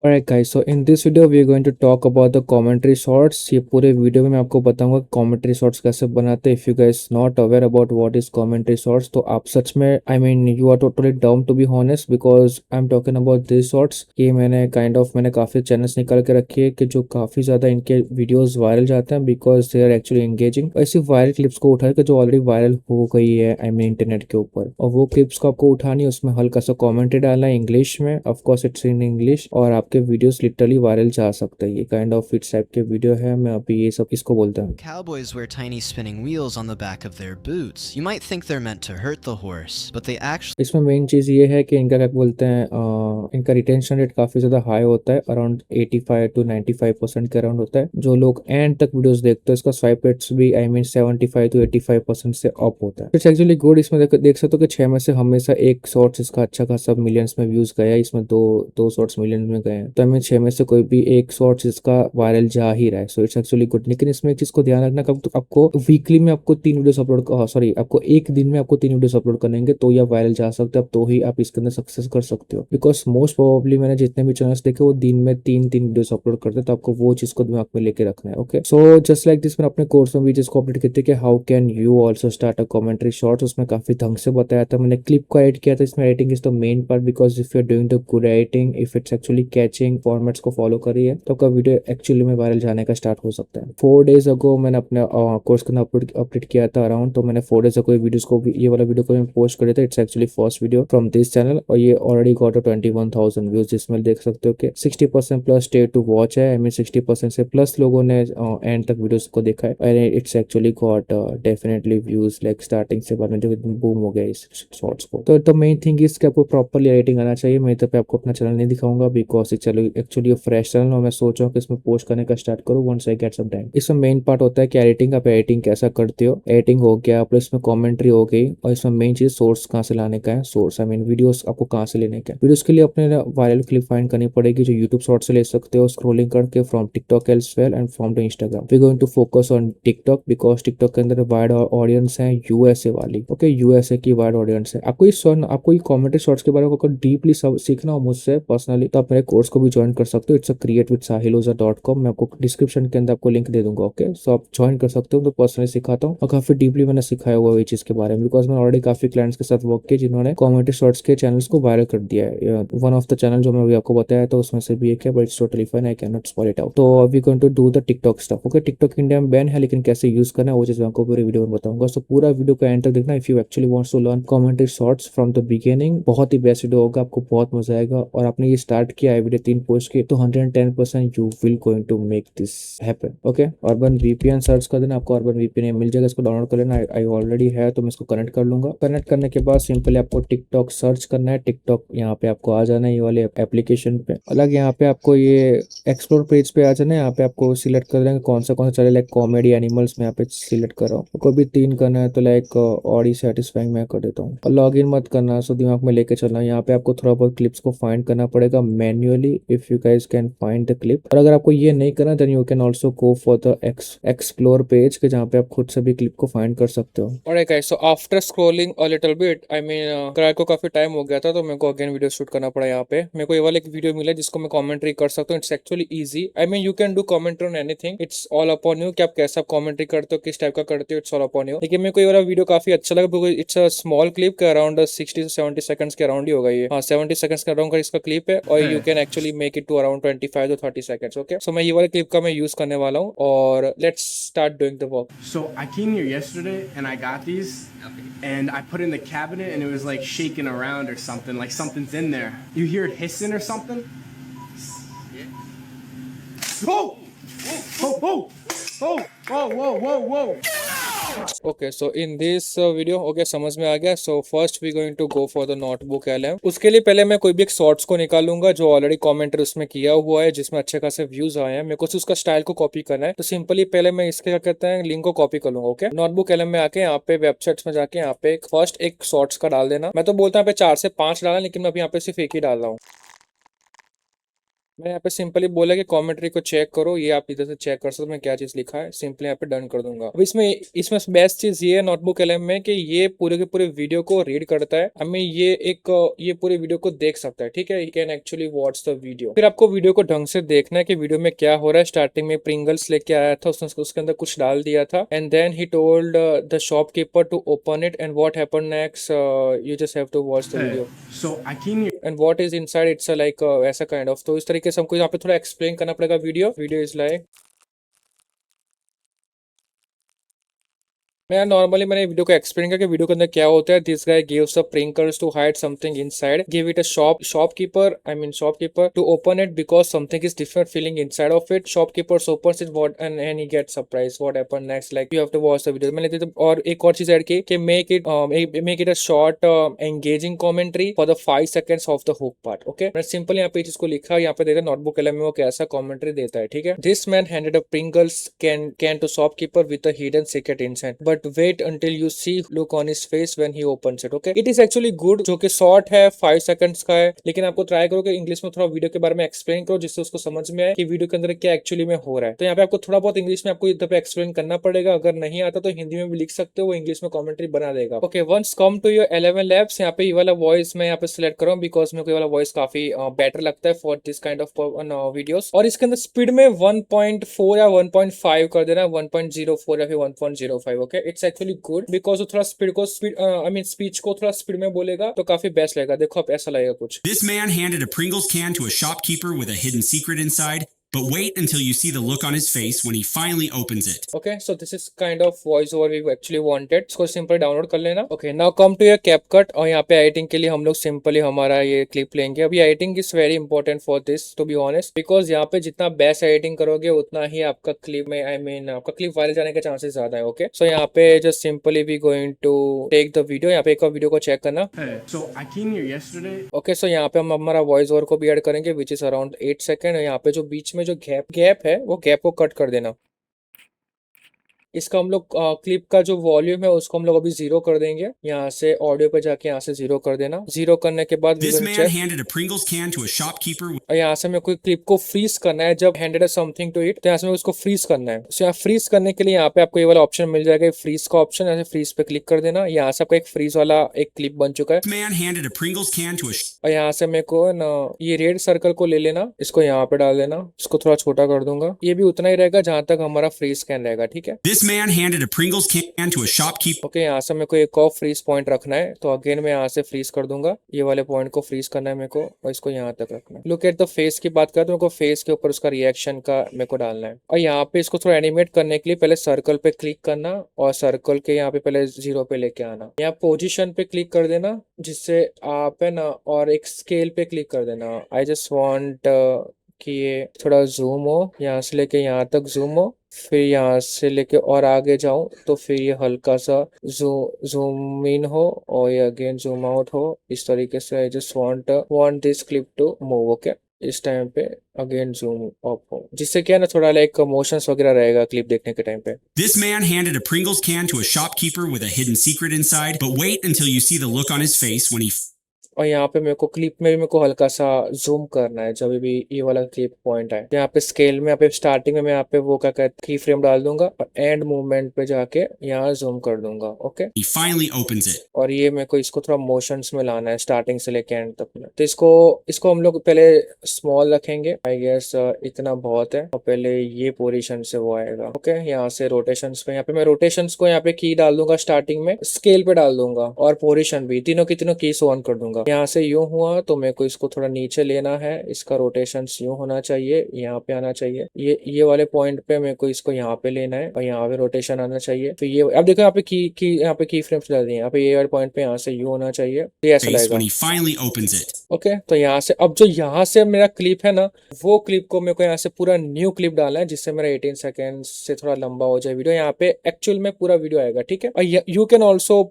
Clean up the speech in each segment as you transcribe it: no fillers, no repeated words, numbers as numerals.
Alright guys, so in this video we are going to talk about the commentary shorts। ये पूरे video में मैं आपको बताऊंगा commentary shorts कैसे बनाते हैं। If you guys not aware about what is commentary shorts, तो आप सच में you are totally dumb to be honest, because I'm talking about these shorts कि मैंने काफ़ी चैनल्स निकाल के रखी है कि जो काफ़ी ज़्यादा इनके वीडियोस वायरल जाते हैं because they are actually engaging। ऐसी वायरल क्लिप्स को उठा के जो ऑलरेडी वायरल हो गई है इंटरनेट के ऊपर, और वो क्लिप्स को आपको उठानी है, उसमें हल्का सा कॉमेंट्री डालना है इंग्लिश में, of course it's in English, और आपके वीडियोस लिटरली वायरल जा सकते हैं। ये काइंड ऑफ इट्स टाइप के वीडियो है। मैं अभी ये सब इसको बोलता हूँ। Cowboys wear tiny spinning wheels on the back of their boots. You might think they're meant to hurt the horse, but they actually इसमें मेन चीज ये है कि इनका क्या बोलते हैं, इनका रिटेंशन रेट काफी ज्यादा हाई होता है, अराउंड 85 to 95% के अराउंड होता है। जो लोग एंड तक वीडियोस देखते हैं इसका स्वाइप रेट्स भी 75 to 85% से अप होता है। It's actually good. इसमें देख सकते हो कि 6 में से हमेशा एक शॉर्ट्स इसका अच्छा खासा मिलियंस में व्यूज गया है। इसमें दो शॉर्ट्स मिलियन में गए हैं, तो हमें 6 में से कोई भी एक शॉर्ट्स इसका वायरल जा ही रहा है। So it's actually good. लेकिन इसमें एक चीज को ध्यान रखना, कब आपको वीकली में आपको 3 वीडियोस अपलोड, सॉरी आपको एक दिन में आपको 3 वीडियोस अपलोड करेंगे तो यह वायरल जा सकते हैं, तो ही आप इसके अंदर सक्सेस कर सकते हो। बिकॉज मोस्ट प्रोबेबली मैंने जितने भी चैनल्स देखे वो दिन में 3 वीडियोस अपलोड करते हैं, तो आपको वो चीज को दिमाग में लेके रखना है। Okay, so just like this मैंने अपने कोर्स में भी जिसको अपडेट किया कि how can you also start a commentary shorts, उसमें काफी ढंग से बताया था। मैंने क्लिप को एडिट किया था। इसमें editing is the main part, because if you are doing the good editing, if it's actually catching, formats को फॉलो करिए, तो आपका वीडियो एक्चुअली में वायरल जाने का स्टार्ट हो सकता है। 4 days अगो मैंने अपने कोर्स के अंदर अपडेट किया था अराउंड, तो मैंने 4 days अगो वीडियोस को ये वाला वीडियो को मैं पोस्ट कर था। It's actually first video from this channel, और ये ऑलरेडी गॉट 21,000 व्यूज, जिसमें देख सकते हो कि 60% प्लस स्टे टू वॉच है। 60% से प्लस लोगों ने एंड तक वीडियोस को देखा है, and it's actually got definitely views like starting से बाद में जो बूम हो गया इस शॉर्ट्स को। तो द मेन थिंग इज कि आपको प्रॉपरली एडिटिंग आना चाहिए। मैं तो पे आपको अपना चैनल नहीं दिखाऊंगा बिकॉज एक्चुअली फ्रेश चैनल, और मैं सोच रहा हूँ कि इसमें पोस्ट करने का स्टार्ट करूँ once I get some time. इसमें मेन पार्ट होता है कि एडिटिंग, आप एडिटिंग कैसा करते हो। एडिटिंग हो गया, आप इसमें कमेंट्री हो गई, और इसमें मेन चीज सोर्स कहाँ से लाने का है। सोर्स वीडियोस आपको कहाँ से लेने का है। वीडियोस के लिए अपने वायरल क्लिप फाइंड करनी पड़ेगी, जो यूट्यूब शॉर्ट से ले सकते हो स्क्रोलिंग करके from TikTok else well and from the Instagram. We going to focus on TikTok because TikTok के अंदर वाइड ऑडियंस है यूएसए वाली। ओके, यूएसए की वाइड ऑडियंस है। आपको ये कॉमेडी शॉर्ट्स के बारे में अगर डीपली सीखना हो मुझसे पर्सनली, तो आप मेरे कोर्स को भी ज्वाइन कर सकते हो। It's a createWithSahilOza.com। मैं आपको डिस्क्रिप्शन के अंदर आपको लिंक दे दूंगा। ओके, सो आप ज्वाइन कर सकते हो। तो पर्सनली सिखाता हूँ और काफी डीपली मैंने सिखाया हुआ है चीज के बारे में, बिकॉज मैंने ऑलरेडी काफी क्लाइंट्स के साथ वर्क किया जिन्होंने कॉमेडी शॉर्ट्स के चैनल्स को वायरल कर दिया है। वन ऑफ द चैनल जो मैं अभी आपको बताया तो उसमें से भी एक है, but it's totally fine, I can not spoil it out. तो we going to do the TikTok stuff. Okay, TikTok India में बैन है, लेकिन कैसे यूज करना है वो चीज मैं आपको पूरी वीडियो में बताऊंगा। सो पूरा वीडियो को एंड तक देखना if you actually wants to learn comedy shorts from the beginning. बहुत ही बेस्ट वीडियो होगा, आपको बहुत मजा आएगा। और आपने ये स्टार्ट किया है वीडियो 3 पोस्ट की, तो 110% you will going to make this happen. Okay, urban VPN search कर देना, आपको अर्बन वीपीएन मिल जाएगा, इसको डाउनलोड कर लेना। आई ऑलरेडी है तो मैं इसको कनेक्ट कर लूंगा। कनेक्ट करने के बाद सिंपली आपको टिकटॉक सर्च करना है। टिकटॉक यहाँ पे आपको आ जाना है, ये वाले एप्लीकेशन पे। अलग यहाँ पे आपको ये एक्सप्लोर पेज पे आ जाना है। यहाँ पे आपको सिलेक्ट कर देंगे कौन सा चले, लाइक कॉमेडी एनिमल्स में यहाँ पे सिलेक्ट कर रहा हूँ। कोई भी 3 करना है तो लाइक ऑडी सेटिस्फाइंग मैं कर देता हूँ। और लॉग इन मत करना, सो दिमाग में लेके चलना। यहाँ पे आपको थोड़ा बहुत क्लिप्स को फाइंड करना पड़ेगा manually, if you guys can find the clip. और अगर आपको ये नहीं करना then you can also go for the explore page के, जहाँ पे आप खुद से भी क्लिप को फाइंड कर सकते हो। Alright guys, so after scrolling a little bit, cry को काफी टाइम हो गया था, तो मेरे को अगेन वीडियो शूट करना पड़ा। यहाँ पे मेरे को ये वाला एक वीडियो मिला जिसको मैं कमेंट्री कर सकता हूँ। It's actually easy. You can do commentary on anything, it's all upon you कि आप कैसा कमेंट्री करते हो, किस टाइप का करते हो, इट्स ऑल अपॉन यू। लेकिन मेरे को ये वाला वीडियो काफी अच्छा लगा because it's a small clip के अराउंड 60 से 70 सेकंड्स के अराउंड ही होगा ये। हाँ, 70 सेकंड्स के अराउंड का इसका क्लिप है, और you can actually make it to around 25 to 30 seconds. Okay, so मैं ये वाले क्लिप का मैं यूज करने वाला हूँ, और let's start doing the work. So I came here yesterday and I got these and I put it in the cabinet and it was like shaking around or something, like something's in there. You hear it hissing or something? Whoa! Whoa! Whoa! Whoa! Whoa! Whoa! Whoa! Whoa! Okay, so in this video okay समझ में आ गया। So first we going to go for the notebook LM. उसके लिए पहले मैं कोई भी एक शॉर्ट्स को निकालूंगा जो ऑलरेडी कमेंटर उसमें किया हुआ है, जिसमें अच्छे खासे व्यूज आए हैं। मेरे को उसका स्टाइल को कॉपी करना है, तो सिंपली पहले मैं इसके क्या कहते हैं लिंक को कॉपी कर लूंगा। ओके, नोटबुक एलएम में आके यहाँ पे वेबसाइट्स में जाके यहाँ पे फर्स्ट एक शॉर्ट्स का डाल देना। मैं तो बोलता हूँ 4 से 5 डालना, लेकिन मैं अभी यहाँ पे सिर्फ एक ही डाल रहा हूँ। मैं यहाँ पे सिंपली बोला कि कमेंट्री को चेक करो, ये आप इधर से चेक कर सकते हो मैं क्या चीज लिखा है, सिंपली यहाँ पे डन कर दूंगा। अब इसमें इसमें बेस्ट चीज ये है नोटबुक एलएम में कि ये पूरे के पूरे वीडियो को रीड करता है, हमें ये पूरे वीडियो को देख सकता है, ठीक है, he can actually watch the video. फिर आपको वीडियो को ढंग से देखना है कि वीडियो में क्या हो रहा है। स्टार्टिंग में प्रिंगल्स लेके आया था, उसने उसके अंदर कुछ डाल दिया था, and then he told the shopkeeper to open it, and what happened next, you just have to watch the video. So I came here. And what is inside, it's like ऐसा काइंड ऑफ। तो इस तरीके से हमको यहाँ पे थोड़ा explain करना पड़ेगा। वीडियो इज लाइक, मैंने वीडियो को एक्सप्लेन किया कि वीडियो के अंदर क्या होता है। This guy gives a Pringles to hide something inside, give it a shopkeeper to open it because something is different feeling inside of it. Shopkeeper opens it what and he gets surprise what happened next, like you have to watch the video. मैंने और एक और चीज add की कि make it a short engaging commentary for the 5 seconds of the hook part. Okay, मैंने simple यहाँ पे चीज को लिखा, यहाँ पे देखा नोटबुक एलएम में वो कैसा कमेंट्री देता है, ठीक है। This man handed a Pringles can to shopkeeper with a hidden secret inside, but wait until you see look on his face when he opens it. Okay, it is actually good, जो कि short है 5 seconds का है, लेकिन आपको try करो कि English में थोड़ा वीडियो के बारे में एक्सप्लेन करो जिससे उसको समझ में आए कि वीडियो के अंदर क्या एक्चुअली में हो रहा है। तो यहाँ पे आपको थोड़ा बहुत इंग्लिश में आपको इधर पे एक्सप्लेन करना पड़ेगा, अगर नहीं आता तो हिंदी में भी लिख सकते हो, वो इंग्लिश में कमेंट्री बना देगा। Okay, once come to your 11 labs, यहाँ पे ये वाला वॉइस मैं यहाँ पे सिलेक्ट कर रहा हूँ बिकॉज मेरे को ये वाला वॉइस काफी बेटर लगता है for this kind of videos. और इसके अंदर स्पीड में 1.4 या 1.5 कर देना, 1.04 या फिर 1.05। Okay, it's actually good because थोड़ा स्पीच को थोड़ा स्पीड में बोलेगा तो काफी बेस्ट लगेगा। देखो आप ऐसा लगेगा कुछ। This man handed a Pringles can to a shopkeeper with a hidden secret inside, but wait until you see the look on his face when he finally opens it. Okay, so this is kind of voice over we actually wanted. इसको simply download कर लेना। Okay, now come to your CapCut, और यहाँ पे editing के लिए हम लोग सिंपली हमारा ये क्लिप लेंगे। अभी editing is very important for this to be honest, because यहाँ पे जितना बेस्ट एडिटिंग करोगे उतना ही आपका क्लिप में आपका क्लिप वायरल जाने के चांसेस ज्यादा है। ओके, सो यहाँ पे just simply we going to take the video. यहाँ पे एक और वीडियो को चेक करना। Hey, so I came here yesterday. Okay, so यहाँ पे हम हमारा वॉइस ओवर को भी ऐड करेंगे विच इज अराउंड 8 सेकेंड। यहाँ पे जो बीच में जो गैप है वो गैप को कट कर देना। इसका हम लोग क्लिप का जो वॉल्यूम है उसको हम लोग अभी 0 कर देंगे। यहाँ से ऑडियो पे जाके यहाँ से 0 कर देना। 0 करने के बाद This man handed a Pringles can to a shopkeeper with और यहाँ से मैं कोई क्लिप को फ्रीज करना है। जब हैंडेड समथिंग टू इट तो यहाँ से मैं उसको फ्रीज करना है। तो यहाँ फ्रीज करने के लिए यहाँ पे आपको ये वाला ऑप्शन मिल जाएगा, फ्रीज का ऑप्शन। यहाँ से फ्रीज पे क्लिक कर देना। यहाँ से आपका एक फ्रीज वाला एक क्लिप बन चुका है। This man handed a Pringles can to a और यहाँ से मेरे को ना ये रेड सर्कल को ले लेना, इसको यहाँ पे डाल देना, इसको थोड़ा छोटा कर दूंगा। ये भी उतना ही रहेगा जहां तक हमारा फ्रीज स्कैन रहेगा, ठीक है। This man handed a Pringles can to a shopkeeper. Okay, यहाँ से मेरे को एक और फ्रीज पॉइंट रखना है, तो अगेन मैं यहाँ से फ्रीज कर दूंगा। ये वाले पॉइंट को फ्रीज करना है मेरे को, और इसको यहाँ तक रखना है। लुक एट द फेस की बात करें तो मेरे को फेस के ऊपर उसका रिएक्शन का मेरे को डालना है। और यहाँ पे इसको थोड़ा एनिमेट करने के लिए पहले सर्कल पे क्लिक करना, और सर्कल के यहाँ पे पहले 0 पे लेके आना। यहाँ पोजिशन पे क्लिक कर देना, जिससे आप है ना, और एक स्केल पे क्लिक कर देना। आई जस्ट वॉन्ट कि ये थोड़ा जूम हो, यहाँ से लेके यहाँ तक जूम हो, फिर यहाँ से लेके और आगे जाऊं तो फिर ये हल्का सा जूम इन हो और ये अगेन जूम आउट हो। इस तरीके से I just want this clip to move. Okay, इस टाइम पे अगेन जूम अप हो, जिससे क्या है ना थोड़ा लाइक मोशंस वगैरह रहेगा क्लिप देखने के टाइम पे। This man handed a Pringles can to a shopkeeper with a hidden secret inside, but wait until you see the look on his face when he और यहाँ पे मेरे को क्लिप में भी मेरे को हल्का सा जूम करना है जब भी ये वाला क्लिप पॉइंट है। यहाँ पे स्केल में यहाँ पे स्टार्टिंग में मैं यहाँ पे वो क्या कहते की फ्रेम डाल दूंगा, और एंड मूवमेंट पे जाके यहाँ जूम कर दूंगा। Okay, finally opens it. और ये मेरे को इसको थोड़ा मोशंस में लाना है स्टार्टिंग से लेके एंड तक में। तो इसको हम लोग पहले स्मॉल रखेंगे, आई गेस इतना बहुत है, और पहले ये पोजीशन से वो आएगा। ओके, यहाँ से रोटेशंस पे यहाँ पे मैं रोटेशंस को यहाँ पे की डाल दूंगा, स्टार्टिंग में स्केल पे डाल दूंगा, और पोजीशन भी तीनों की तीनों कीज ऑन कर दूंगा। यहाँ से यूं हुआ तो मेरे को इसको थोड़ा नीचे लेना है, इसका रोटेशन यूं होना चाहिए, यहाँ पे आना चाहिए। ये वाले पॉइंट पे मेरे को इसको यहाँ पे लेना है, और यहाँ पे रोटेशन आना चाहिए। तो ये अब देखो यहाँ पे यहाँ पे की फ्रेम्स डाल दिए, यहाँ पे ये वाले पॉइंट पे यहाँ से यूं होना चाहिए, तो ऐसा Face लगेगा। when he finally opens it. Okay, तो यहाँ से अब जो यहाँ से मेरा क्लिप है ना, वो क्लिप को मेरे को यहाँ से पूरा न्यू क्लिप डालना है, जिससे मेरा 18 सेकेंड से थोड़ा लंबा हो जाए वीडियो। यहाँ पे एक्चुअल में पूरा वीडियो आएगा, ठीक है। You can also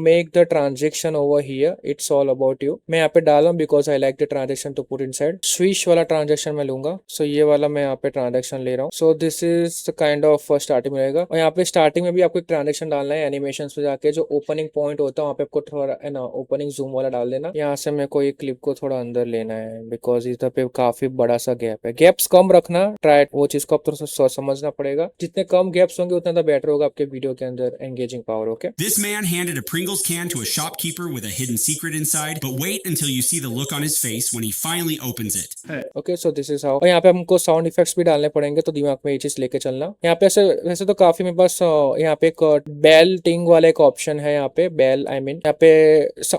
make the transaction over here, it's all about you. मैं यहाँ पे डाल रहा हूँ because I like the transaction to put inside. Switch वाला ट्रांजेक्शन मैं लूंगा, सो ये वाला मैं यहाँ पे ट्रांजेक्शन ले रहा हूँ। So this is kind of starting में रहेगा, और यहाँ पे स्टार्टिंग में भी आपको एक ट्रांजेक्शन डालना है। एनिमेशन पे जाके जो ओपनिंग पॉइंट होता है वहाँ पे आपको थोड़ा है ना ओपनिंग जूम वाला डाल देना। यहाँ से मेरे को ये क्लिप को थोड़ा अंदर लेना है बिकॉज इधर पे काफी बड़ा सा गैप है। गैप्स कम रखना, ट्राई वो चीज को आप थोड़ा सा समझना पड़ेगा। जितने कम गैप्स होंगे उतना बेटर होगा आपके वीडियो के अंदर engaging power. Okay, This man handed a Pringles can to a shopkeeper with a hidden secret inside, but wait until you see the look on his face when he finally opens it. Okay, so this is how. और यहाँ पे हमको sound effects भी डालने पड़ेंगे, तो दिमाग में ये चीज लेके चलना। यहाँ पे ऐसे वैसे तो काफी मेरे पास यहाँ पे एक बेल टिंग वाला एक ऑप्शन है। यहाँ पे बेल आई मीन यहाँ पे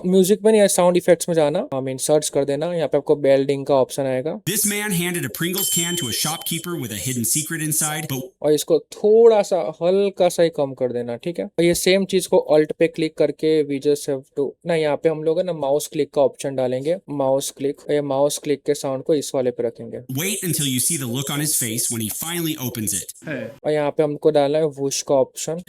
म्यूजिक में नहीं, साउंड इफेक्ट्स में जाना, आई मीन सर्च कर देना। यहाँ पे आपको बेल टिंग का ऑप्शन आएगा। This man handed a Pringles can to a shopkeeper with a hidden secret inside, but और इसको थोड़ा सा हल्का सा ही कम कर देना, ठीक है। और ये सेम चीज को अल्ट पे क्लिक करके वी जस्ट हैव टू ना, यहाँ पे हम लोग है ना माउस क्लिक का ऑप्शन डालेंगे, माउस क्लिक। ये माउस क्लिक के साउंड को इस वाले पे रखेंगे। wait until you see the look on his face when he finally opens it. और यहाँ पे हमको डालना है वुश का option.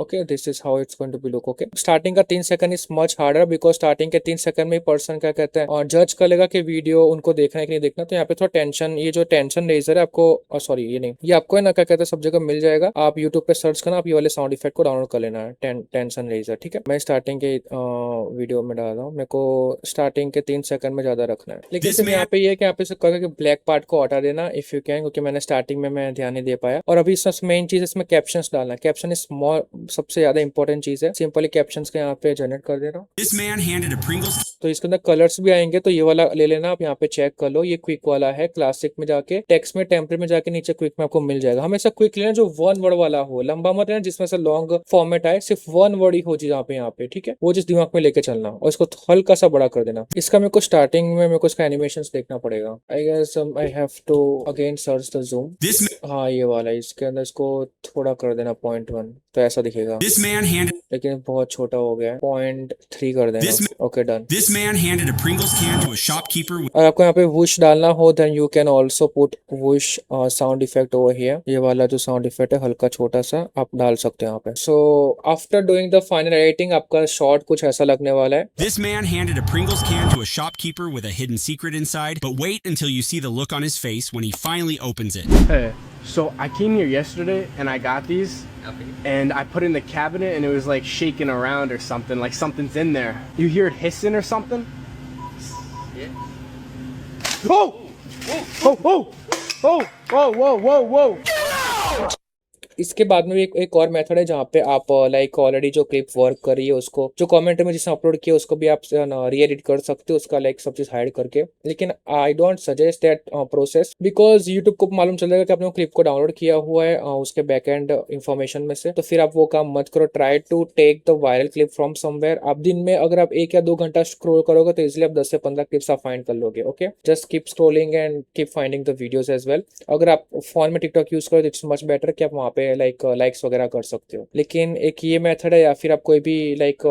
Okay, this is how it's going to be look. Okay, starting का 3 second is much harder because starting के 3 second में पर्सन क्या कहते हैं और जज कर लेगा कि वीडियो उनको देखना है कि नहीं देखना। तो यहाँ पे थोड़ा टेंशन, ये जो टेंशन रेजर है आपको, सॉरी ये नहीं, ये आपको है ना क्या कहते हैं सब जगह मिल जाएगा। आप यूट्यूब पे सर्च करना, आप ये वाले साउंड इफेक्ट को डाउनलोड कर लेना है, टेंशन रेजर, ठीक है। मैं स्टार्टिंग के वीडियो में डाल रहा हूँ, मेरे को स्टार्टिंग के 3 सेकंड में ज्यादा रखना है। लेकिन सिर्फ यहाँ पे ये है कि आप इसे करके ब्लैक पार्ट को हटा देना इफ यू कैन, क्योंकि मैंने स्टार्टिंग में मैं ध्यान नहीं दे पाया। और अभी सबसे मेन चीज इसमें कैप्शंस डालना है। कैप्शन इज सबसे ज्यादा इंपॉर्टेंट चीज है। सिंपली कैप्शंस के यहाँ पे जनरेट कर दे रहा हूँ। This man handed a Pringles तो इसके अंदर कलर्स भी आएंगे, तो ये वाला ले लेना आप। यहाँ पे चेक कर लो, ये क्विक वाला है। क्लासिक में जाके टेक्स्ट में टेम्पलेट में जाके नीचे क्विक में आपको मिल जाएगा। हमेशा क्विक लेना जो 1 वर्ड वाला हो, लंबा मत लेना जिसमें से लॉन्ग फॉर्मेट आए, सिर्फ 1 वर्ड ही हो यहाँ पे, ठीक है। वो चीज दिमाग में लेके चलना और इसको हल्का सा बड़ा कर देना। इसका मेरे को स्टार्टिंग में मेरे को इसका एनिमेशन देखना पड़ेगा। I guess I have to again search the zoom. This हाँ ये वाला, इसके अंदर इसको थोड़ा कर देना 0.1, तो ऐसा दिखेगा। man handed लेकिन बहुत छोटा हो गया है, 0.3 कर देना। Okay done. This man handed a Pringles can to a shopkeeper with और आपको यहाँ पे वुश डालना हो then you can also put whoosh sound effect over here. ये वाला जो साउंड इफेक्ट है हल्का छोटा सा आप डाल सकते हैं यहाँ पे। So after doing the final editing आपका शॉर्ट कुछ ऐसा लगने वाला है। This man handed a Pringles can to a shopkeeper with a hidden secret inside, but wait until you see the look on his face when he finally opens it. Hey, so I came here yesterday and I got these, and I put it in the cabinet and it was like shaking around or something, like something's in there. You hear it hissing or something? Yeah. Oh! Oh! Oh! Oh! Oh! Whoa! Whoa! Whoa! इसके बाद में भी एक और method है जहाँ पे आप लाइक ऑलरेडी जो क्लिप वर्क कर रही है उसको जो कमेंट में जिसने अपलोड किया उसको भी आप री एडिट कर सकते हो, उसका लाइक सब चीज हाइड करके। लेकिन I don't suggest that process because YouTube को मालूम चल जाएगा कि आपने क्लिप को डाउनलोड किया हुआ है उसके बैक एंड इन्फॉर्मेशन में से, तो फिर आप वो काम मत करो। Try to take the viral clip from somewhere. आप दिन में अगर आप 1 या 2 घंटा स्क्रोल करोगे तो इजिली आप 10 से 15 क्लिप्स आप फाइंड कर लोगे। Okay, just keep scrolling and keep finding the videos as well. अगर आप फोन में टिकटॉक यूज करो तो इट्स मच बेटर कि आप वहाँ पे लाइक्स वगैरह कर सकते हो। लेकिन एक ये मेथड है, या फिर आप कोई भी लाइक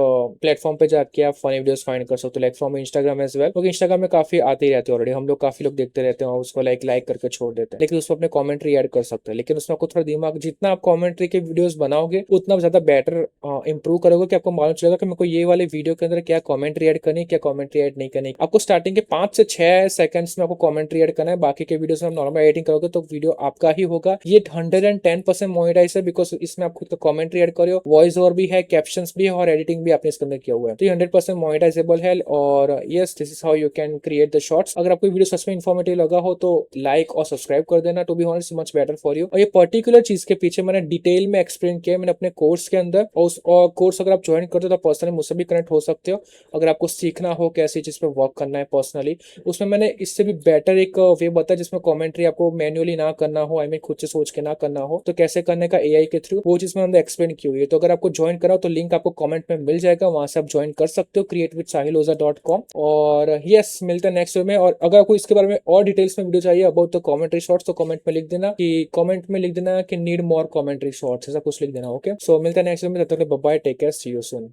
प्लेटफॉर्म पे जाके आप फनी वीडियोस फाइंड कर सकते हो, like from Instagram as well, क्योंकि इंस्टाग्राम में काफी आते ही रहते हैं ऑलरेडी। हम लोग काफी लोग देखते रहते हैं और उसको लाइक करके छोड़ देते हैं, लेकिन उसमें अपने कमेंट्री ऐड कर सकते हैं। लेकिन उसमें आपको थोड़ा दिमाग, जितना आप कमेंट्री के वीडियोस बनाओगे उतना ज्यादा बेटर इंप्रूव करोगे कि आपको मालूम चलेगा कि मेरे को ये वाले वीडियो के अंदर क्या कमेंट्री ऐड करनी है, क्या कमेंट्री ऐड नहीं करनी। आपको स्टार्टिंग के 5 से 6 सेकंड्स में आपको कमेंट्री ऐड करना है, बाकी के वीडियोस में आप नॉर्मल एडिटिंग करोगे तो वीडियो आपका ही होगा। ये 110% मोनेटाइज है बिकॉज इसमें आप खुद का कमेंट्री ऐड करो, वॉइस ओवर भी है, कैप्शंस भी है और एडिटिंग भी आपने इसके अंदर किया हुआ है, तो ये 100% मोनेटाइजेबल है। और yes, this is how you can create the shorts. अगर आपको वीडियो सच में इन्फॉर्मेटिव लगा हो तो लाइक और सब्सक्राइब कर देना, to be honest much better for you. और ये पर्टिकुलर चीज के पीछे मैंने डिटेल में एक्सप्लेन किया मैंने अपने कोर्स के अंदर, और कोर्स अगर आप ज्वाइन करते हो तो पर्सनली मुझसे भी कनेक्ट हो सकते हो। अगर आपको सीखना हो कैसी चीज पे वर्क करना है पर्सनली, उसमें मैंने इससे भी बेटर एक वे बताया जिसमें कमेंट्री आपको मैन्युअली ना करना हो, आई मीन खुद से सोच के ना करना हो, तो कैसे करने का एआई के थ्रू, वो चीज मैंने एक्सप्लेन की हुई है। तो अगर आपको ज्वाइन करा तो लिंक आपको कमेंट में मिल जाएगा, वहां से आप ज्वाइन कर सकते हो createwithsahilozha.com। और यस, मिलते हैं नेक्स्ट वीडियो में। और अगर आपको इसके बारे में और डिटेल्स में वीडियो चाहिए अबाउट द कमेंट्री शॉर्ट्स तो कमेंट में लिख देना कि नीड मोर कमेंट्री शॉर्ट्स, ऐसा कुछ लिख देना। ओके, सो मिलते हैं नेक्स्ट वीडियो में, तब तक bye, take care, see you soon.